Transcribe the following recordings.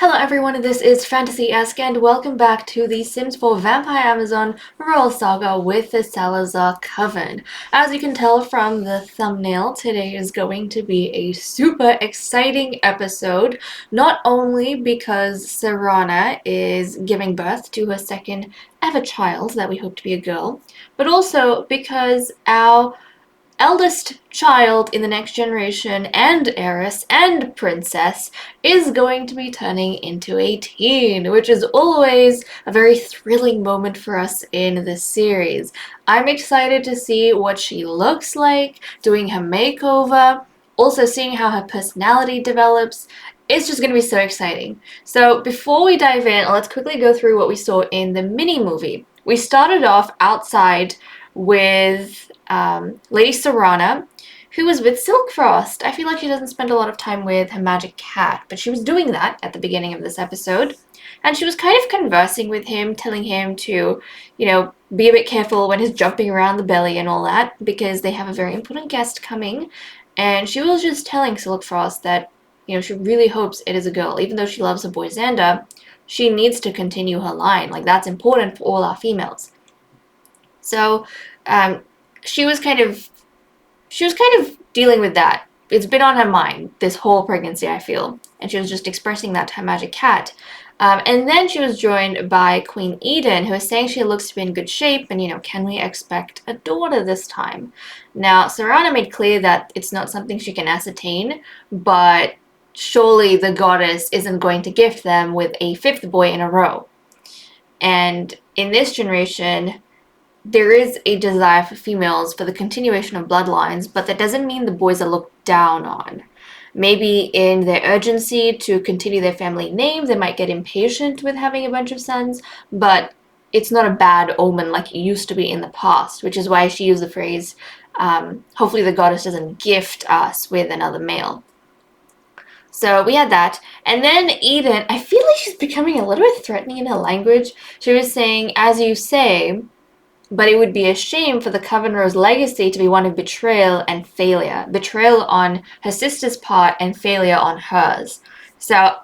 Hello everyone, this is FantasyEsque and welcome back to the Sims 4 Vampire Amazon Royal Saga with the Salazar Coven. As you can tell from the thumbnail, today is going to be a super exciting episode, not only because Serana is giving birth to her second ever child that we hope to be a girl, but also because our eldest child in the next generation and heiress and princess is going to be turning into a teen, which is always a very thrilling moment for us in this series. I'm excited to see what she looks like, doing her makeover, also seeing how her personality develops. It's just going to be so exciting. So before we dive in, let's quickly go through what we saw in the mini-movie. We started off outside with Lady Serana, who was with Silkfrost. I feel like she doesn't spend a lot of time with her magic cat, but she was doing that at the beginning of this episode. And she was kind of conversing with him, telling him to, be a bit careful when he's jumping around the belly and all that, because they have a very important guest coming. And she was just telling Silkfrost that, she really hopes it is a girl. Even though she loves her boy Xander, she needs to continue her line. Like, that's important for all our females. So, she was kind of dealing with that. It's been on her mind this whole pregnancy, I feel, and she was just expressing that to her magic cat. And then she was joined by Queen Eden, who was saying she looks to be in good shape, and can we expect a daughter this time? Now, Serana made clear that it's not something she can ascertain, but surely the goddess isn't going to gift them with a fifth boy in a row. And in this generation, there is a desire for females for the continuation of bloodlines, but that doesn't mean the boys are looked down on. Maybe in their urgency to continue their family name, they might get impatient with having a bunch of sons, but it's not a bad omen like it used to be in the past, which is why she used the phrase, hopefully the goddess doesn't gift us with another male. So we had that. And then Eden, I feel like she's becoming a little bit threatening in her language. She was saying, as you say, but it would be a shame for the Coven-Rose legacy to be one of betrayal and failure. Betrayal on her sister's part and failure on hers. So I have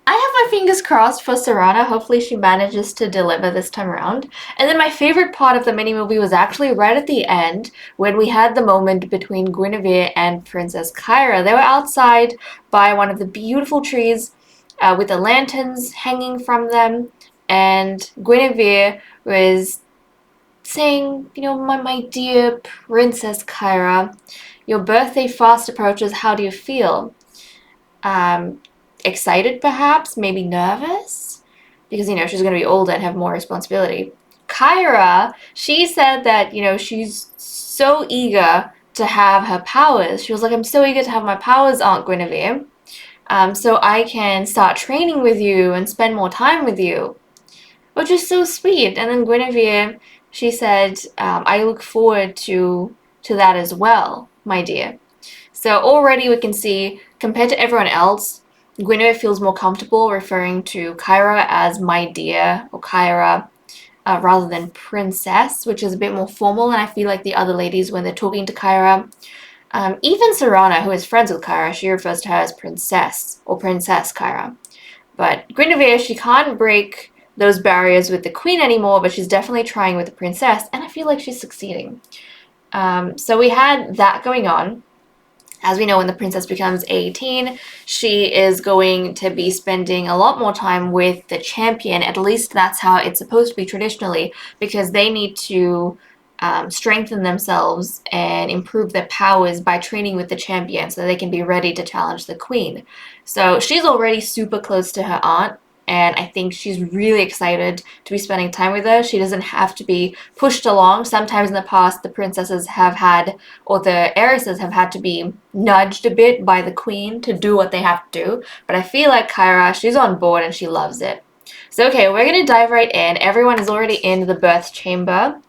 my fingers crossed for Serana. Hopefully she manages to deliver this time around. And then my favorite part of the mini-movie was actually right at the end when we had the moment between Guinevere and Princess Qaira. They were outside by one of the beautiful trees with the lanterns hanging from them. And Guinevere was saying, my dear Princess Qaira, your birthday fast approaches, how do you feel? Excited perhaps? Maybe nervous? Because, she's going to be older and have more responsibility. Qaira, she said that, she's so eager to have her powers. She was like, I'm so eager to have my powers, Aunt Guinevere, so I can start training with you and spend more time with you. Which is so sweet. And then Guinevere, she said, I look forward to that as well, my dear. So already we can see, compared to everyone else, Guinevere feels more comfortable referring to Qaira as my dear or Qaira rather than princess, which is a bit more formal. And I feel like the other ladies, when they're talking to Qaira, even Serana, who is friends with Qaira, she refers to her as princess or Princess Qaira. But Guinevere, she can't break those barriers with the queen anymore, but she's definitely trying with the princess, and I feel like she's succeeding. So we had that going on. As we know, when the princess becomes 18, she is going to be spending a lot more time with the champion. At least that's how it's supposed to be traditionally, because they need to strengthen themselves and improve their powers by training with the champion so they can be ready to challenge the queen. So she's already super close to her aunt, and I think she's really excited to be spending time with her. She doesn't have to be pushed along. Sometimes in the past, the princesses have had, or the heiresses have had to be nudged a bit by the queen to do what they have to do. But I feel like Qaira, she's on board and she loves it. So okay, we're going to dive right in. Everyone is already in the birth chamber,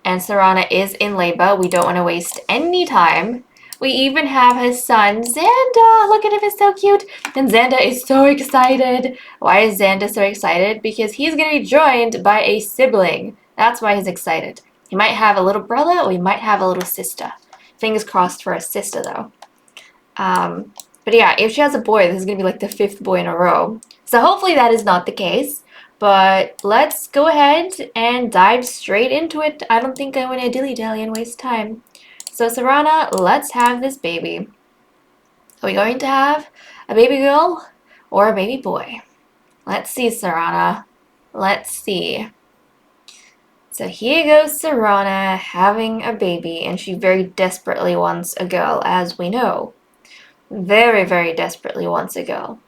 and Serana is in labor. We don't want to waste any time. We even have his son, Xander. Look at him, he's so cute. And Xander is so excited. Why is Xander so excited? Because he's going to be joined by a sibling. That's why he's excited. He might have a little brother or he might have a little sister. Fingers crossed for a sister, though. But yeah, if she has a boy, this is going to be like the fifth boy in a row. So hopefully that is not the case. But let's go ahead and dive straight into it. I don't think I want to dilly-dally and waste time. So Serana, let's have this baby. Are we going to have a baby girl or a baby boy? Let's see, Serana. Let's see. So here goes Serana having a baby, and she very desperately wants a girl, as we know. Very, very desperately wants a girl.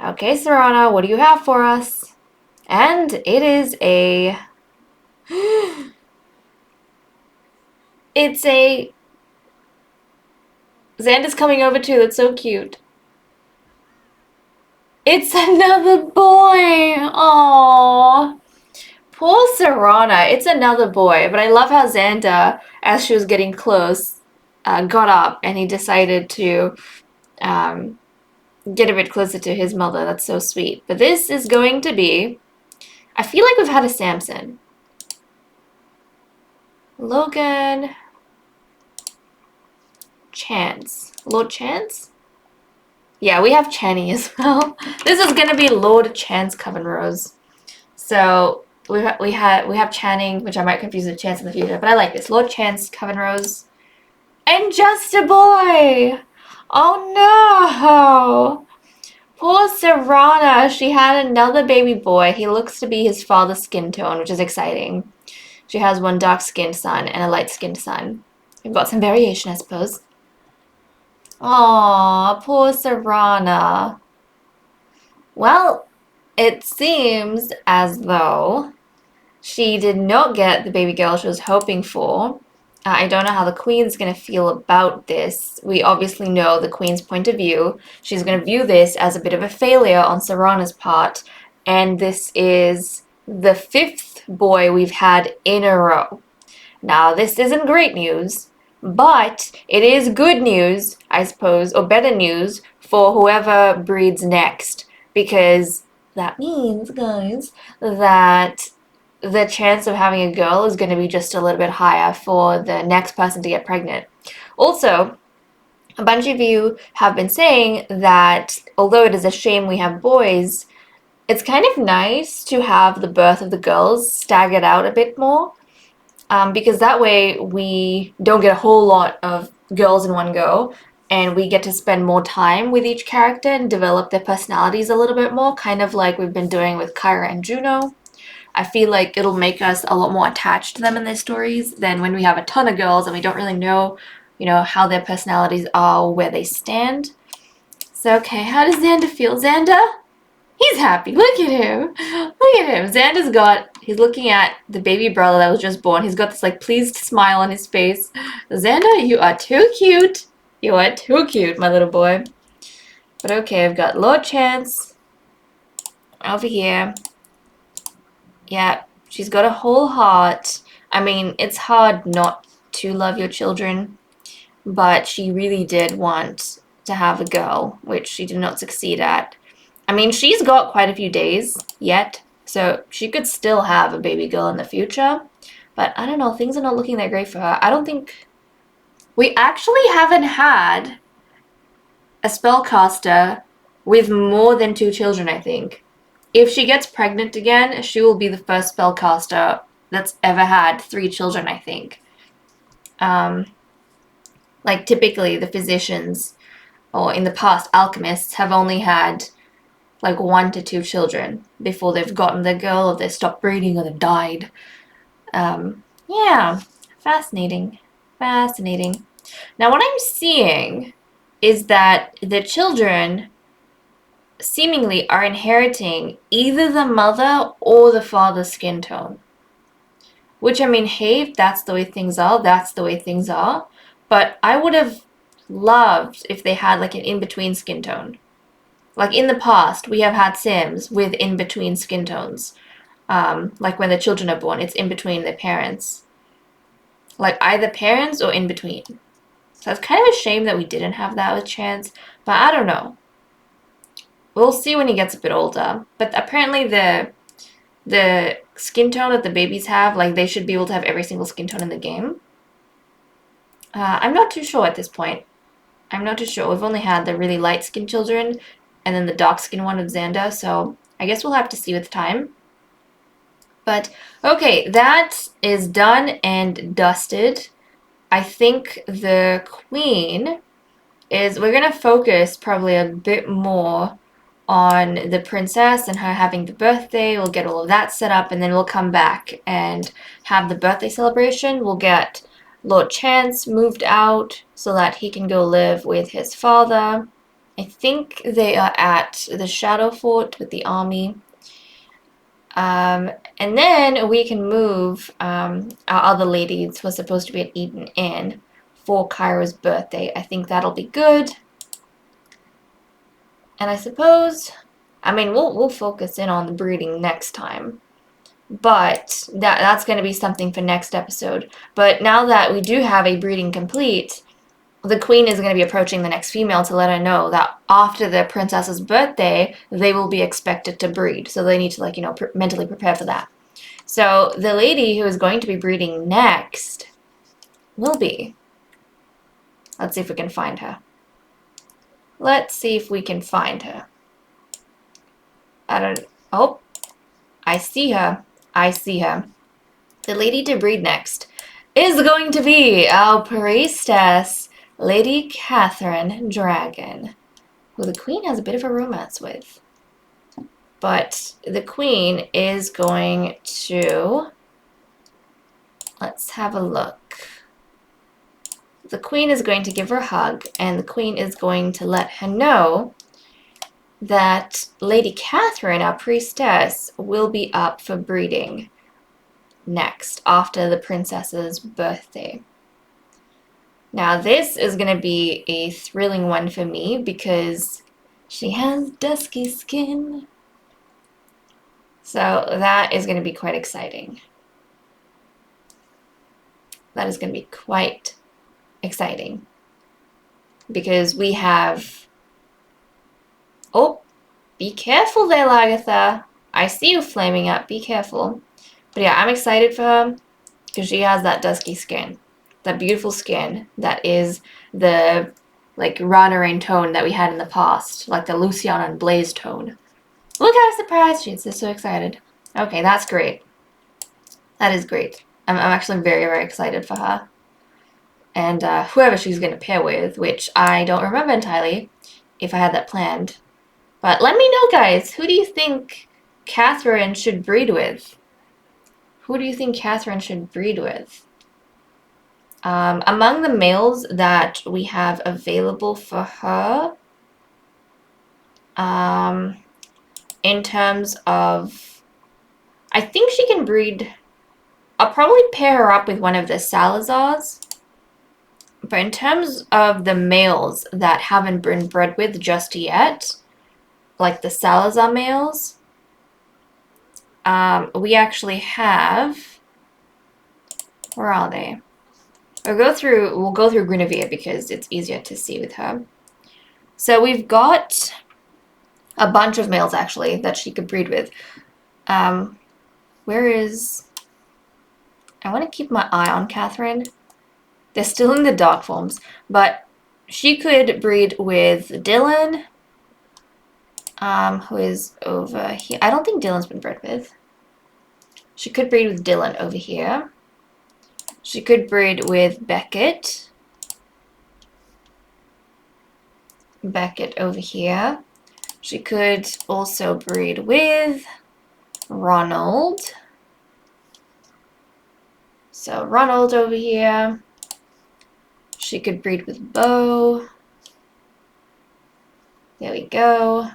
Okay, Serana, what do you have for us? And it is a... It's a... Xander's coming over too, that's so cute. It's another boy! Aww. Poor Serana, it's another boy, but I love how Xander, as she was getting close, got up and he decided to get a bit closer to his mother. That's so sweet. But this is going to be... I feel like we've had a Samson. Logan... Chance. Lord Chance? Yeah, we have Channy as well. This is gonna be Lord Chance Coven Rose. So we have Channing, which I might confuse with Chance in the future, but I like this. Lord Chance Coven Rose. And just a boy! Oh no! Poor Serana, she had another baby boy. He looks to be his father's skin tone, which is exciting. She has one dark-skinned son and a light-skinned son. We've got some variation, I suppose. Aww, poor Serana. Well, it seems as though she did not get the baby girl she was hoping for. I don't know how the Queen's going to feel about this. We obviously know the Queen's point of view. She's going to view this as a bit of a failure on Serana's part. And this is the 5th boy we've had in a row. Now, this isn't great news. But it is good news, I suppose, or better news for whoever breeds next. Because that means, guys, that the chance of having a girl is going to be just a little bit higher for the next person to get pregnant. Also, a bunch of you have been saying that although it is a shame we have boys, it's kind of nice to have the birth of the girls staggered out a bit more. Because that way we don't get a whole lot of girls in one go, and we get to spend more time with each character and develop their personalities a little bit more, kind of like we've been doing with Qaira and Juno. I feel like it'll make us a lot more attached to them in their stories than when we have a ton of girls and we don't really know, how their personalities are, where they stand. So, okay, how does Xander feel? Xander? He's happy. Look at him. Look at him. He's looking at the baby brother that was just born. He's got this, pleased smile on his face. Xander, you are too cute. You are too cute, my little boy. But okay, I've got Lord Chance over here. Yeah, she's got a whole heart. I mean, it's hard not to love your children, but she really did want to have a girl, which she did not succeed at. I mean, she's got quite a few days yet, so she could still have a baby girl in the future. But I don't know, things are not looking that great for her. I don't think... We actually haven't had a spellcaster with more than 2 children, I think. If she gets pregnant again, she will be the first spellcaster that's ever had 3 children, I think. Typically, the physicians, or in the past, alchemists, have only had 1 to 2 children before they've gotten their girl, or they stopped breeding, or they died. Yeah, fascinating. Fascinating. Now, what I'm seeing is that the children seemingly are inheriting either the mother or the father's skin tone. Which, I mean, hey, if that's the way things are, that's the way things are. But I would have loved if they had an in-between skin tone. In the past, we have had Sims with in-between skin tones. When the children are born, it's in between their parents. Either parents or in between. So it's kind of a shame that we didn't have that with Chance, but I don't know. We'll see when he gets a bit older. But apparently the skin tone that the babies have, they should be able to have every single skin tone in the game. I'm not too sure at this point. I'm not too sure. We've only had the really light-skinned children. and then the dark skin one with Xander, so I guess we'll have to see with time. But okay, that is done and dusted. I think the queen is, we're gonna focus probably a bit more on the princess and her having the birthday. We'll get all of that set up, and then we'll come back and have the birthday celebration. We'll get Lord Chance moved out so that he can go live with his father. I think they are at the Shadow Fort with the army. And then we can move our other ladies who are supposed to be at Eden Inn for Qaira's birthday. I think that'll be good. And I suppose, I mean, we'll focus in on the breeding next time. But that's going to be something for next episode. But now that we do have a breeding complete, the queen is going to be approaching the next female to let her know that after the princess's birthday, they will be expected to breed. So they need to, like, you know, mentally prepare for that. So the lady who is going to be breeding next will be, let's see if we can find her. Let's see if we can find her. Oh, I see her. I see her. The lady to breed next is going to be our priestess, Lady Catherine Dragon, who the queen has a bit of a romance with. But the queen is going to, let's have a look. The queen is going to give her a hug, and the queen is going to let her know that Lady Catherine, our priestess, will be up for breeding next after the princess's birthday. Now this is going to be a thrilling one for me because she has dusky skin. So that is going to be quite exciting. That is going to be quite exciting because we have, oh, be careful there, Lagatha. I see you flaming up. Be careful. But yeah, I'm excited for her because she has that dusky skin, that beautiful skin that is the, like, Ranarain tone that we had in the past, like the Luciana and Blaze tone. Look how surprised she is. She's so excited. Okay, that's great. That is great. I'm actually very, very excited for her. And whoever she's going to pair with, which I don't remember entirely if I had that planned. But let me know, guys. Who do you think Catherine should breed with? Who do you think Catherine should breed with? Among the males that we have available for her, in terms of, I think she can breed, I'll probably pair her up with one of the Salazars. But in terms of the males that haven't been bred with just yet, like the Salazar males, we actually have, where are they? We'll go through Guinevere because it's easier to see with her. So we've got a bunch of males actually that she could breed with. Where is, I want to keep my eye on Catherine. They're still in the dark forms, but she could breed with Dylan, who is over here. I don't think Dylan's been bred with. She could breed with Dylan over here. She could breed with Beckett. Beckett over here. She could also breed with Ronald. So Ronald over here. She could breed with Bo. There we go.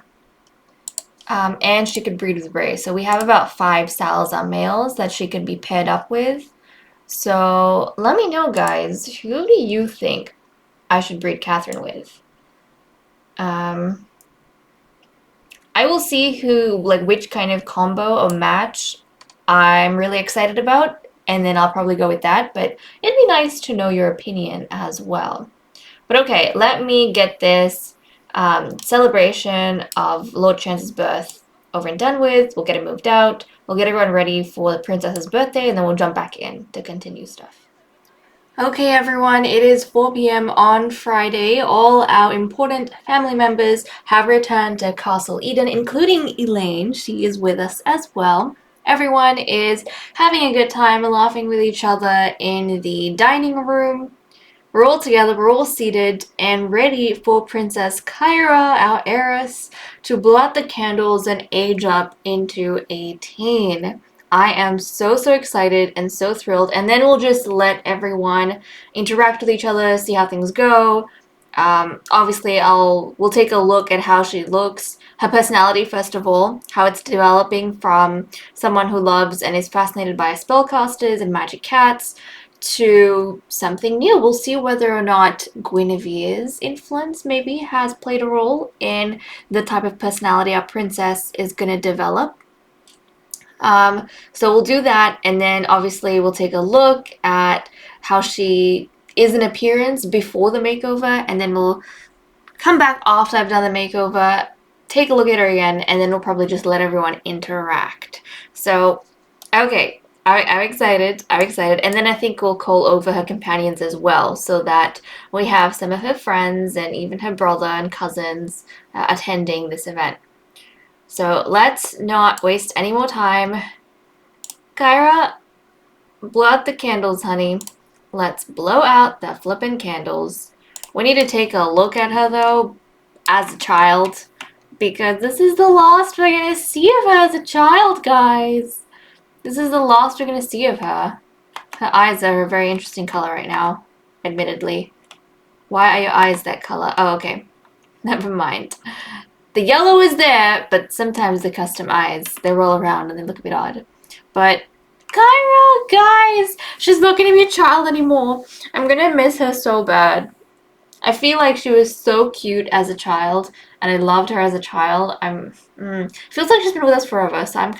And she could breed with Ray. So we have about 5 Salazar males that she could be paired up with. So let me know, guys. Who do you think I should breed Catherine with? I will see which kind of combo or match I'm really excited about, and then I'll probably go with that. But it'd be nice to know your opinion as well. But okay, let me get this celebration of Lord Chance's birth over and done with. We'll get it moved out. We'll get everyone ready for the princess's birthday, and then we'll jump back in to continue stuff. Okay, everyone, it is 4 p.m. on Friday. All our important family members have returned to Castle Eden, including Elaine. She is with us as well. Everyone is having a good time laughing with each other in the dining room. We're all together, we're all seated and ready for Princess Qaira, our heiress, to blow out the candles and age up into a teen. I am so excited and so thrilled, and then we'll just let everyone interact with each other, see how things go. Obviously, we'll take a look at how she looks, her personality first of all, how it's developing from someone who loves and is fascinated by spellcasters and magic cats to something new. We'll see whether or not Guinevere's influence maybe has played a role in the type of personality our princess is going to develop. So we'll do that, and then obviously we'll take a look at how she is in appearance before the makeover, and then we'll come back after I've done the makeover, take a look at her again, and then we'll probably just let everyone interact. So, okay, I'm excited. I'm excited. And then I think we'll call over her companions as well, so that we have some of her friends and even her brother and cousins attending this event. So let's not waste any more time. Qaira, blow out the candles, honey. Let's blow out the flippin' candles. We need to take a look at her, though, as a child, because this is the last we're going to see of her as a child, guys. This is the last we're going to see of her. Her eyes are a very interesting color right now, admittedly. Why are your eyes that color? Oh, okay. Never mind. The yellow is there, but sometimes the custom eyes, they roll around and they look a bit odd. But Qaira, guys, she's not going to be a child anymore. I'm going to miss her so bad. I feel like she was so cute as a child, and I loved her as a child. Feels like she's been with us forever, so I'm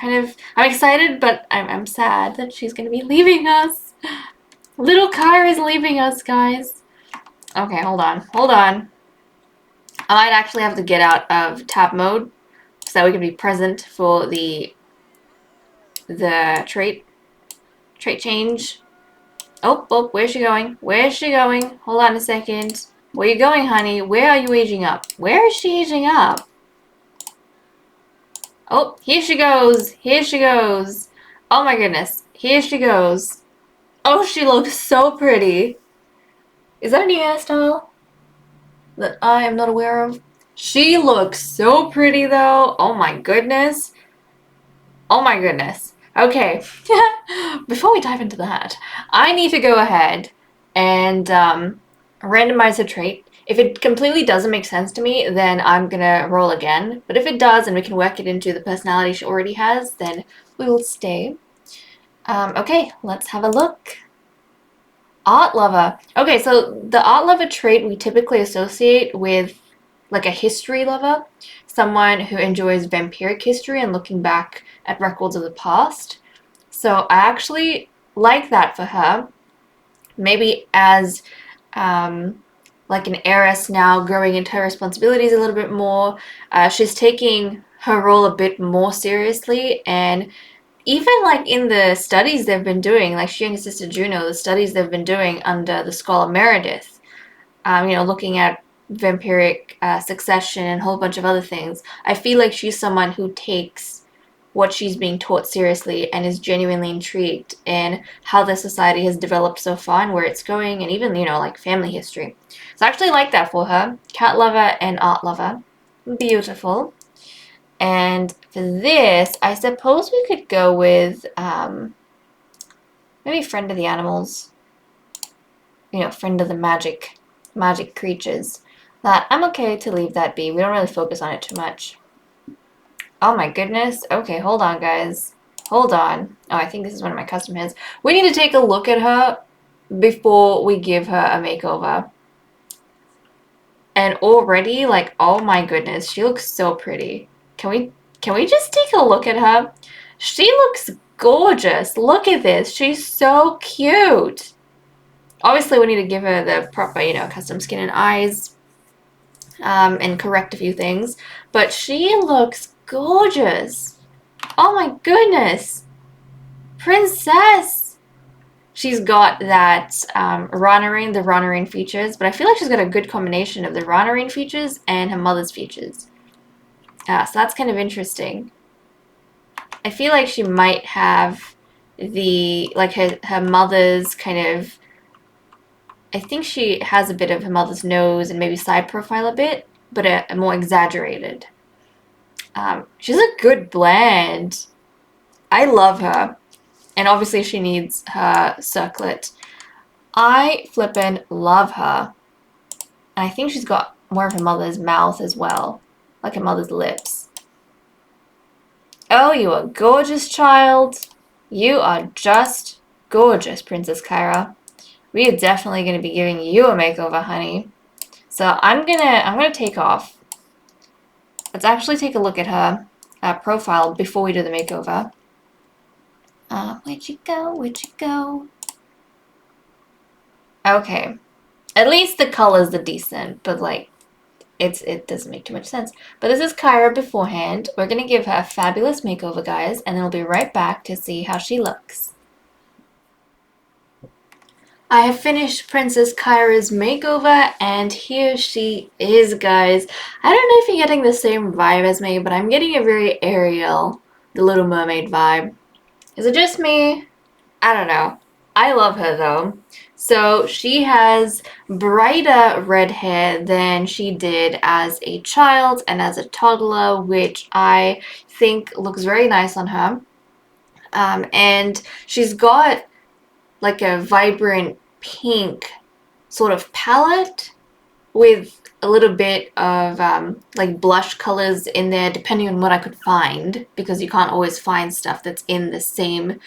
excited, but I'm sad that she's going to be leaving us. Little Qaira is leaving us, guys. Okay, hold on. I might actually have to get out of tap mode so that we can be present for the trait change. Oh, where's she going? Where's she going? Hold on a second. Where are you going, honey? Where are you aging up? Where is she aging up? Oh, here she goes. Here she goes. Oh my goodness. Here she goes. Oh, she looks so pretty. Is that a new hairstyle that I am not aware of? She looks so pretty, though. Oh my goodness. Oh my goodness. Okay. Before we dive into that, I need to go ahead and randomize a trait. If it completely doesn't make sense to me, then I'm gonna roll again. But if it does and we can work it into the personality she already has, then we will stay. Okay, let's have a look. Art lover. Okay, so the art lover trait we typically associate with like a history lover, someone who enjoys vampiric history and looking back at records of the past. So I actually like that for her. Maybe as like an heiress now growing into her responsibilities a little bit more, she's taking her role a bit more seriously, and even like in the studies they've been doing, like she and her sister Juno, the studies they've been doing under the scholar Meredith, looking at vampiric succession and a whole bunch of other things, I feel like she's someone who takes what she's being taught seriously and is genuinely intrigued in how the society has developed so far and where it's going, and even, like family history. So I actually like that for her. Cat lover and art lover. Beautiful. And for this, I suppose we could go with maybe friend of the animals. Friend of the magic creatures. That I'm okay to leave that be. We don't really focus on it too much. Oh my goodness. Okay, hold on, guys. Hold on. Oh, I think this is one of my custom hairs. We need to take a look at her before we give her a makeover. And already, like, oh my goodness, she looks so pretty. Can we just take a look at her? She looks gorgeous. Look at this. She's so cute. Obviously, we need to give her the proper, custom skin and eyes, and correct a few things. But she looks gorgeous. Oh my goodness. Princess. she's got that Ranarine, the Ranarine features, but I feel like she's got a good combination of the Ranarine features and her mother's features. So that's kind of interesting. I feel like she might have like her mother's kind of, I think she has a bit of her mother's nose and maybe side profile a bit, but a more exaggerated. She's a good blend. I love her. And obviously she needs her circlet. I flippin' love her. And I think she's got more of her mother's mouth as well. Like her mother's lips. Oh, you are gorgeous, child. You are just gorgeous, Princess Qaira. We are definitely going to be giving you a makeover, honey. So I'm gonna take off. Let's actually take a look at her profile before we do the makeover. Where'd you go? Where'd you go? Okay. At least the colors are decent, but like it doesn't make too much sense. But this is Qaira beforehand. We're gonna give her a fabulous makeover, guys, and then we'll be right back to see how she looks. I have finished Princess Qaira's makeover, and here she is, guys. I don't know if you're getting the same vibe as me, but I'm getting a very Ariel, the Little Mermaid vibe. Is it just me? I don't know. I love her, though. So she has brighter red hair than she did as a child and as a toddler, which I think looks very nice on her. And she's got like a vibrant pink sort of palette with a little bit of like blush colors in there, depending on what I could find, because you can't always find stuff that's in the same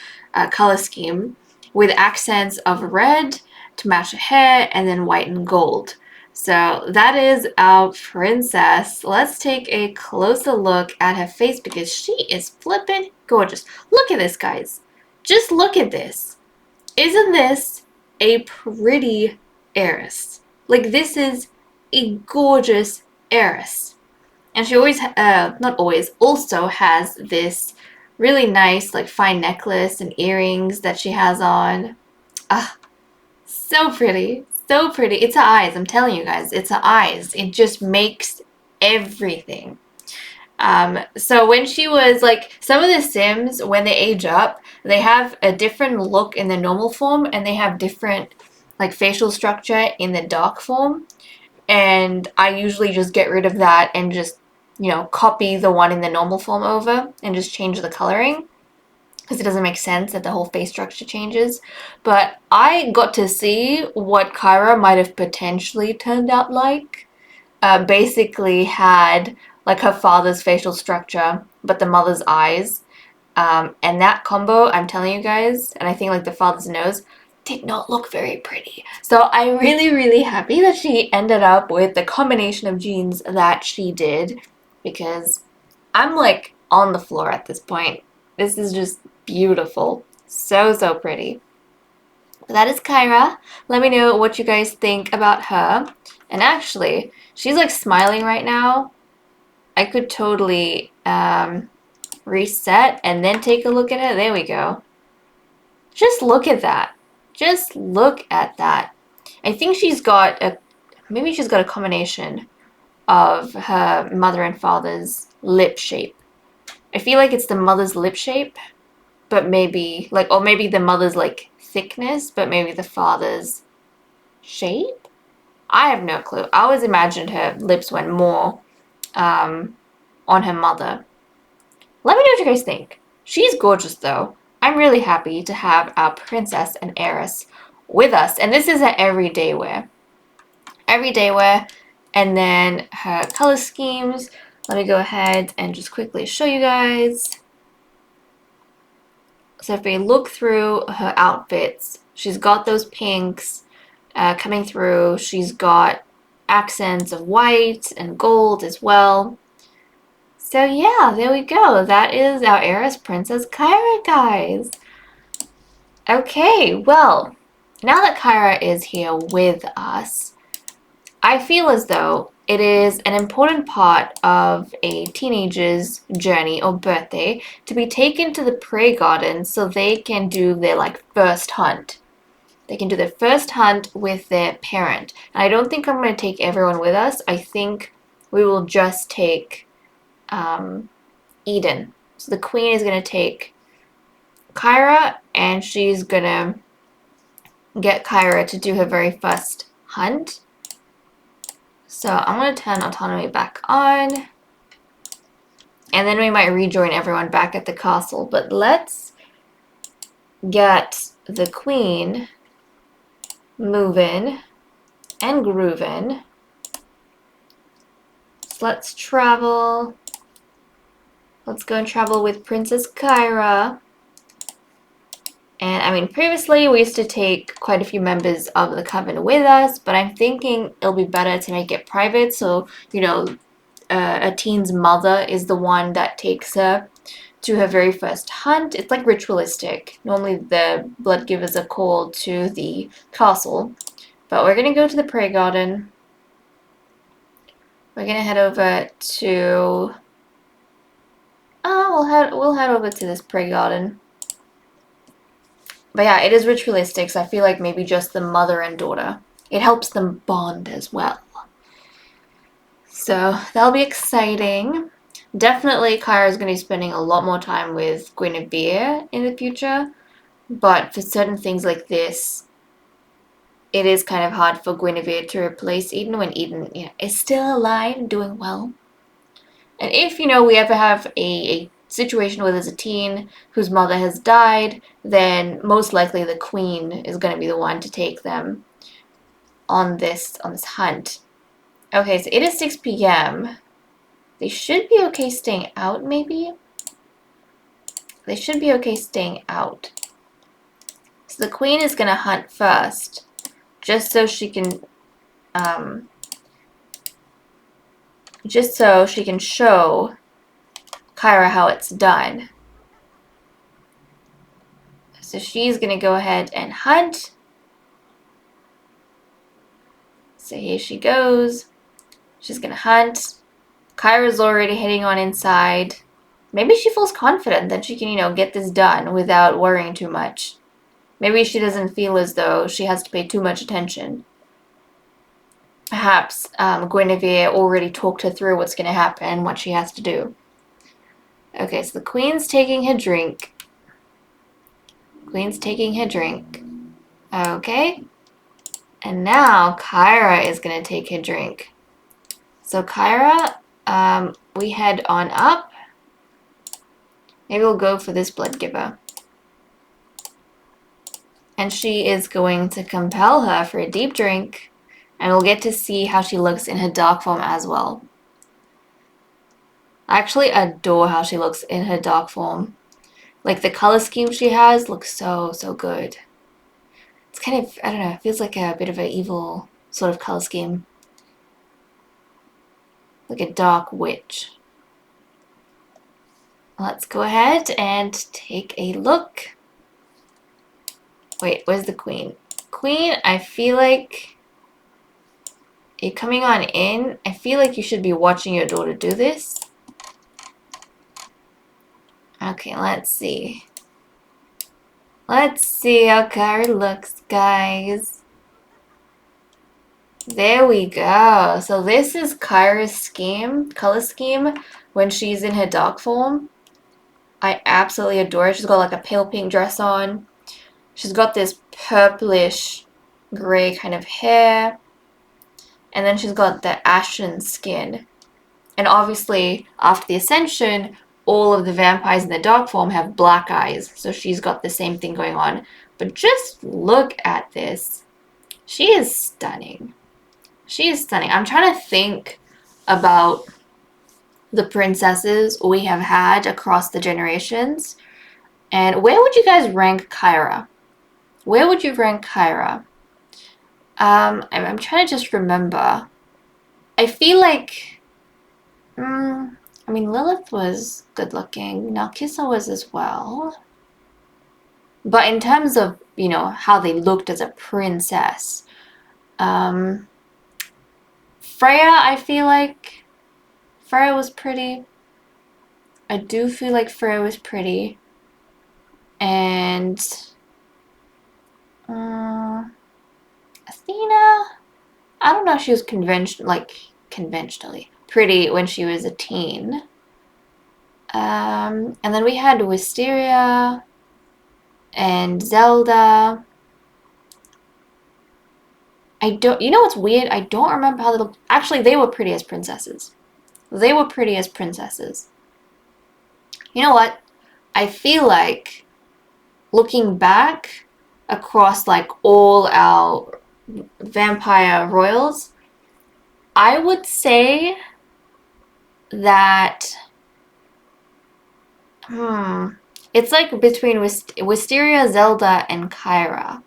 color scheme, with accents of red to match her hair, and then white and gold. So that is our princess. Let's take a closer look at her face because she is flippin' gorgeous. Look at this, guys. Just look at this. Isn't this a pretty heiress? Like, this is a gorgeous heiress. And she always, not always, also has this really nice, like, fine necklace and earrings that she has on. Ah, so pretty. So pretty. It's her eyes. I'm telling you guys, it's her eyes. It just makes everything. So when she was like, some of the Sims, when they age up, they have a different look in the normal form, and they have different like facial structure in the dark form. And I usually just get rid of that and just, you know, copy the one in the normal form over and just change the coloring, because it doesn't make sense that the whole face structure changes. But I got to see what Qaira might have potentially turned out like. Basically had like her father's facial structure, but the mother's eyes. And that combo, I'm telling you guys, and I think like the father's nose, did not look very pretty. So I'm really, really happy that she ended up with the combination of genes that she did, because I'm like on the floor at this point. This is just beautiful. So, so pretty. But that is Qaira. Let me know what you guys think about her. And actually, she's like smiling right now. I could totally reset and then take a look at it. There we go. Just look at that. Just look at that. I think maybe she's got a combination of her mother and father's lip shape. I feel like it's the mother's lip shape, but maybe like, or maybe the mother's like thickness, but maybe the father's shape? I have no clue. I always imagined her lips went more on her mother. Let me know what you guys think. She's gorgeous, though. I'm really happy to have our princess and heiress with us. And this is her everyday wear. Everyday wear. And then her color schemes. Let me go ahead and just quickly show you guys. So if we look through her outfits, she's got those pinks coming through. She's got accents of white and gold as well. So yeah, there we go. That is our heiress, Princess Qaira, guys. Okay, well, now that Qaira is here with us, I feel as though it is an important part of a teenager's journey or birthday to be taken to the prey garden so they can do their like first hunt. They can do their first hunt with their parent. And I don't think I'm going to take everyone with us. I think we will just take Eden. So the queen is going to take Qaira, and she's going to get Qaira to do her very first hunt. So I'm going to turn autonomy back on. And then we might rejoin everyone back at the castle. But let's get the queen moving and grooving. So let's travel. Let's go and travel with Princess Qaira. And I mean, previously we used to take quite a few members of the coven with us, but I'm thinking it'll be better to make it private. So, you know, a teen's mother is the one that takes her to her very first hunt. It's like ritualistic. Normally the blood givers are called to the castle, but we're going to go to the prey garden. We're going to head over to... we'll head over to this prey garden. But yeah, it is ritualistic, so I feel like maybe just the mother and daughter. It helps them bond as well. So that'll be exciting. Definitely Qaira is going to be spending a lot more time with Guinevere in the future. But for certain things like this, it is kind of hard for Guinevere to replace Eden when Eden, you know, is still alive and doing well. And if, you know, we ever have a situation where there's a teen whose mother has died, then most likely the queen is going to be the one to take them on this hunt. Okay, so it is 6 p.m. They should be okay staying out, maybe? They should be okay staying out. So the queen is going to hunt first, just so she can show Qaira how it's done. So she's going to go ahead and hunt. So here she goes. She's going to hunt. Qaira's already heading on inside. Maybe she feels confident that she can, you know, get this done without worrying too much. Maybe she doesn't feel as though she has to pay too much attention. Perhaps Guinevere already talked her through what's going to happen and what she has to do. Okay, so the queen's taking her drink. Queen's taking her drink. Okay. And now Qaira is going to take her drink. So Qaira, we head on up. Maybe we'll go for this blood giver. And she is going to compel her for a deep drink. And we'll get to see how she looks in her dark form as well. I actually adore how she looks in her dark form. Like, the color scheme she has looks so, so good. It's kind of, I don't know, it feels like a bit of an evil sort of color scheme. Like a dark witch. Let's go ahead and take a look. Wait, where's the queen? Queen, I feel like you're coming on in. I feel like you should be watching your daughter do this. Okay, let's see. Let's see how Qaira looks, guys. There we go. So this is Qaira's color scheme, when she's in her dark form. I absolutely adore it. She's got like a pale pink dress on. She's got this purplish gray kind of hair. And then she's got the ashen skin. And obviously, after the ascension, all of the vampires in the dark form have black eyes. So she's got the same thing going on. But just look at this. She is stunning. She is stunning. I'm trying to think about the princesses we have had across the generations. And where would you guys rank Qaira? Where would you rank Qaira? I'm trying to just remember. I feel like... I mean, Lilith was good looking. Narcissa was as well. But in terms of, you know, how they looked as a princess... Freya, I feel like Freya was pretty. I do feel like Freya was pretty. And Athena. I don't know if she was conventionally pretty when she was a teen. And then we had Wisteria and Zelda. You know what's weird? I don't remember how they looked. Actually, they were pretty as princesses. They were pretty as princesses. You know what? I feel like looking back across like all our vampire royals, I would say that it's like between Wisteria, Zelda, and Qaira.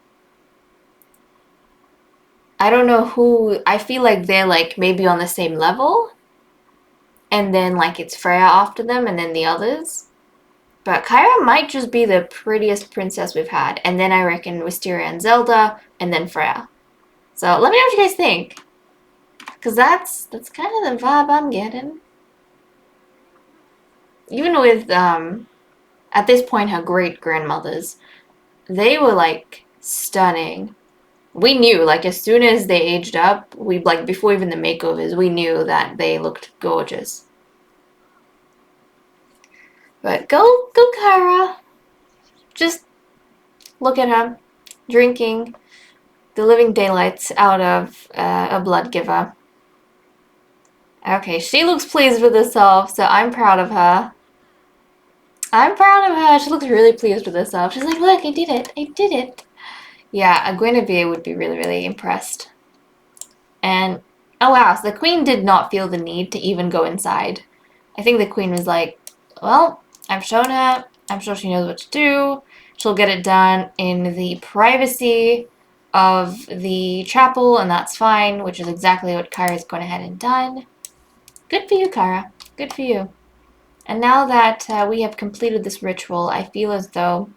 I don't know who. I feel like they're like maybe on the same level, and then like it's Freya after them, and then the others. But Qaira might just be the prettiest princess we've had, and then I reckon Wisteria and Zelda, and then Freya. So let me know what you guys think, because that's kind of the vibe I'm getting. Even with at this point her great grandmothers, they were like stunning. We knew, like, as soon as they aged up, we, like, before even the makeovers, we knew that they looked gorgeous. But go Qaira. Just look at her, drinking the living daylights out of a blood giver. Okay, she looks pleased with herself, so I'm proud of her. I'm proud of her. She looks really pleased with herself. She's like, look, I did it. I did it. Yeah, a Guinevere would be really, really impressed. And, oh wow, so the queen did not feel the need to even go inside. I think the queen was like, well, I've shown her. I'm sure she knows what to do. She'll get it done in the privacy of the chapel, and that's fine, which is exactly what Qaira's gone ahead and done. Good for you, Qaira. Good for you. And now that we have completed this ritual, I feel as though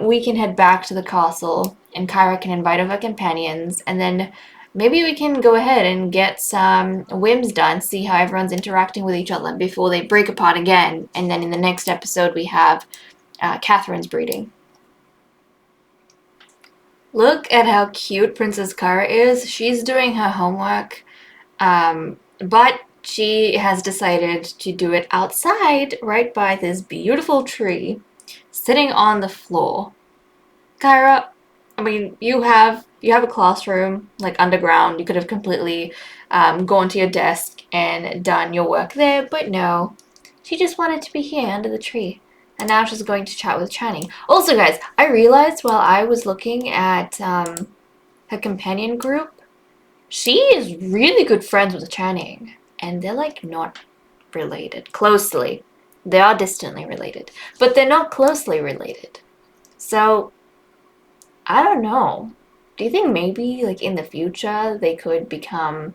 we can head back to the castle, and Qaira can invite her companions, and then maybe we can go ahead and get some whims done, see how everyone's interacting with each other before they break apart again, and then in the next episode we have Catherine's breeding. Look at how cute Princess Qaira is. She's doing her homework, but she has decided to do it outside, right by this beautiful tree, sitting on the floor. Qaira, I mean, you have a classroom like underground. You could have completely gone to your desk and done your work there, but no, she just wanted to be here under the tree. And now she's going to chat with Channing. Also, guys, I realized while I was looking at her companion group, she is really good friends with Channing, and they're like not related closely. They are distantly related, but they're not closely related. So I don't know. Do you think maybe like in the future they could become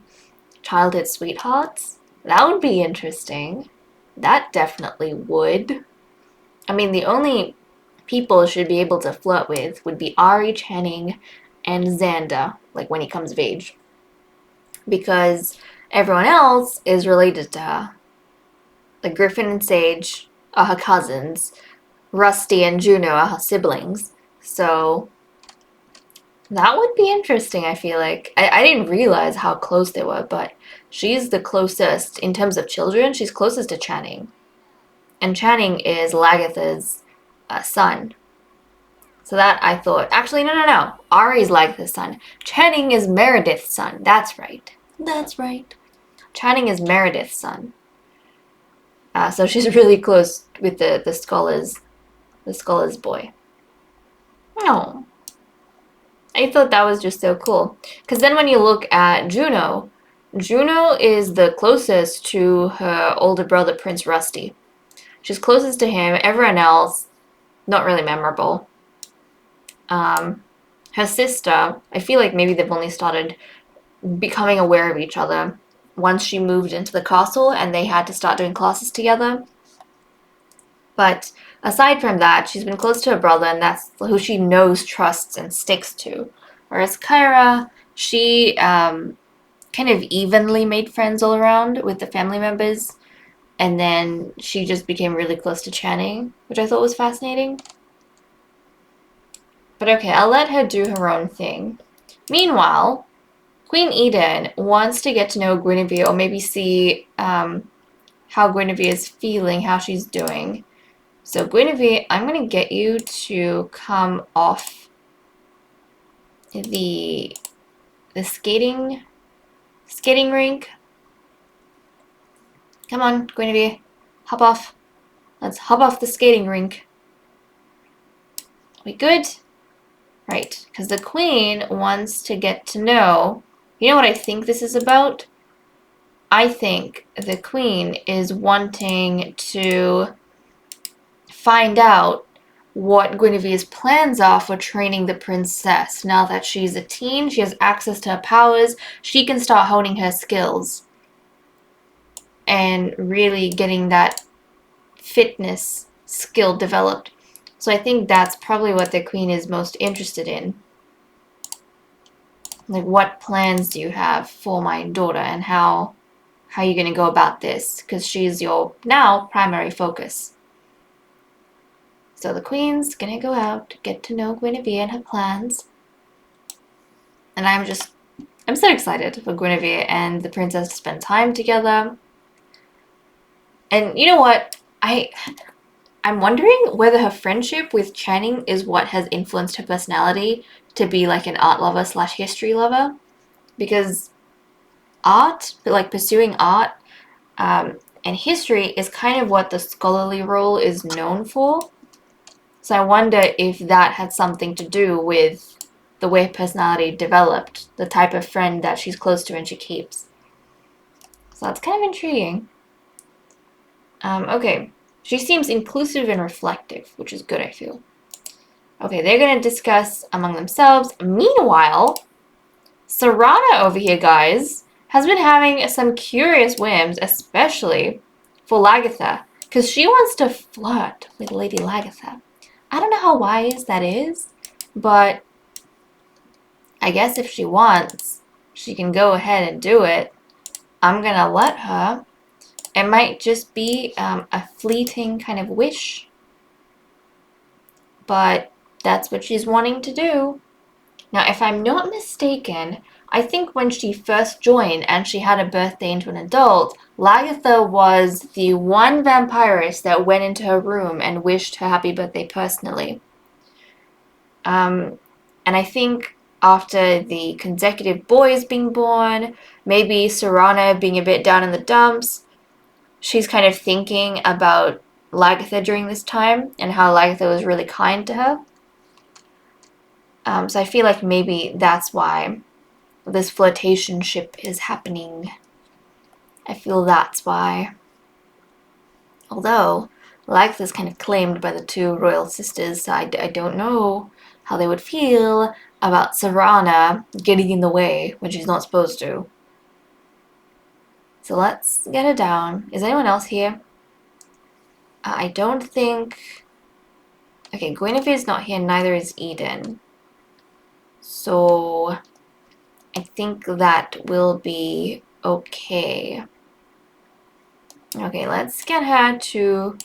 childhood sweethearts? That would be interesting. That definitely would. I mean, the only people should be able to flirt with would be Ari, Channing, and Xander, like when he comes of age. Because everyone else is related to her. Like Griffin and Sage are her cousins. Rusty and Juno are her siblings. So that would be interesting, I feel like. I didn't realize how close they were, but she's the closest, in terms of children, she's closest to Channing. And Channing is Lagatha's son. So that I thought, actually, no. Ari's Lagatha's son. Channing is Meredith's son. That's right. That's right. Channing is Meredith's son. So she's really close with the scholars boy. No. I thought that was just so cool. Because then when you look at Juno, Juno is the closest to her older brother, Prince Rusty. She's closest to him. Everyone else, not really memorable. Her sister, I feel like maybe they've only started becoming aware of each other once she moved into the castle and they had to start doing classes together. But aside from that, she's been close to her brother, and that's who she knows, trusts, and sticks to. Whereas Qaira, she kind of evenly made friends all around with the family members, and then she just became really close to Channing, which I thought was fascinating. But okay, I'll let her do her own thing. Meanwhile, Queen Eden wants to get to know Guinevere, or maybe see how Guinevere is feeling, how she's doing. So Guinevere, I'm going to get you to come off the skating rink. Come on, Guinevere, hop off. Let's hop off the skating rink. We good? Right, because the queen wants to get to know... You know what I think this is about? I think the queen is wanting to find out what Guinevere's plans are for training the princess. Now that she's a teen, she has access to her powers, she can start honing her skills and really getting that fitness skill developed. So I think that's probably what the queen is most interested in. Like, what plans do you have for my daughter, and how are you going to go about this? Because she's your now primary focus. So the queen's going to go out to get to know Guinevere and her plans. And I'm so excited for Guinevere and the princess to spend time together. And you know what? I'm wondering whether her friendship with Channing is what has influenced her personality to be like an art lover / history lover. Because art, like pursuing art and history, is kind of what the scholarly role is known for. So I wonder if that had something to do with the way her personality developed, the type of friend that she's close to and she keeps. So that's kind of intriguing. Okay. She seems inclusive and reflective, which is good, I feel. Okay, they're going to discuss among themselves. Meanwhile, Serana over here, guys, has been having some curious whims, especially for Lagatha, because she wants to flirt with Lady Lagatha. I don't know how wise that is, but I guess if she wants, she can go ahead and do it. I'm going to let her. It might just be a fleeting kind of wish, but that's what she's wanting to do. Now, if I'm not mistaken, I think when she first joined and she had a birthday into an adult, Lagatha was the one vampirist that went into her room and wished her happy birthday personally. And I think after the consecutive boys being born, maybe Serana being a bit down in the dumps, she's kind of thinking about Lagatha during this time and how Lagatha was really kind to her. So I feel like maybe that's why this flirtationship is happening. I feel that's why. Although, Lagatha's kind of claimed by the two royal sisters, so I don't know how they would feel about Serana getting in the way when she's not supposed to. So let's get her down. Is anyone else here? I don't think... Okay, Guinevere's not here, neither is Eden. So I think that will be okay. Okay, let's get her to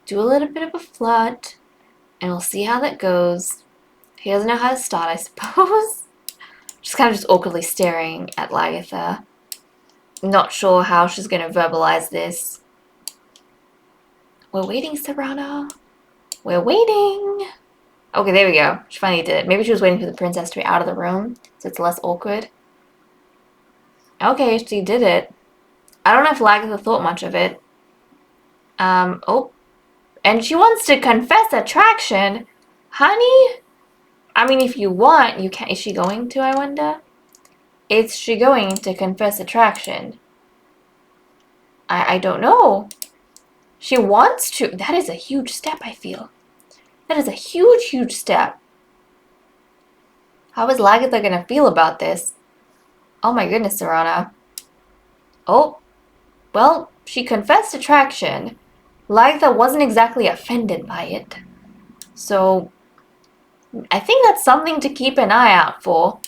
do a little bit of a flirt, and we'll see how that goes. He doesn't know how to start, I suppose. Just kind of just awkwardly staring at Lagatha. Not sure how she's going to verbalize this. We're waiting, Serana. We're waiting. Okay, there we go. She finally did it. Maybe she was waiting for the princess to be out of the room, so it's less awkward. Okay, she did it. I don't know if Lagatha thought much of it. Oh. And she wants to confess attraction. Honey? I mean, if you want, you can. Is she going to, I wonder? Is she going to confess attraction? I don't know. She wants to. That is a huge step, I feel. That is a huge, huge step. How is Lagatha gonna feel about this? Oh my goodness, Serana. Oh. Well, she confessed attraction. Lagatha wasn't exactly offended by it. So, I think that's something to keep an eye out for.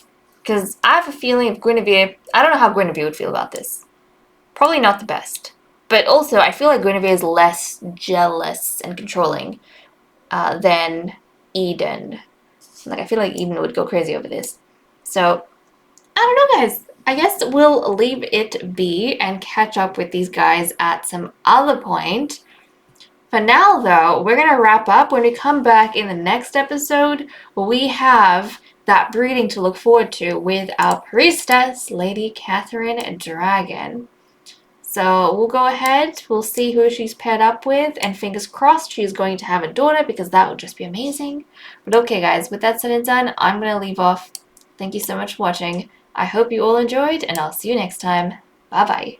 Because I have a feeling if Guinevere... I don't know how Guinevere would feel about this. Probably not the best. But also, I feel like Guinevere is less jealous and controlling than Eden. Like, I feel like Eden would go crazy over this. So, I don't know, guys. I guess we'll leave it be and catch up with these guys at some other point. For now, though, we're going to wrap up. When we come back in the next episode, we have that breeding to look forward to with our priestess, Lady Catherine Dragon. So we'll go ahead, we'll see who she's paired up with, and fingers crossed she's going to have a daughter, because that would just be amazing. But okay, guys, with that said and done, I'm going to leave off. Thank you so much for watching. I hope you all enjoyed, and I'll see you next time. Bye-bye.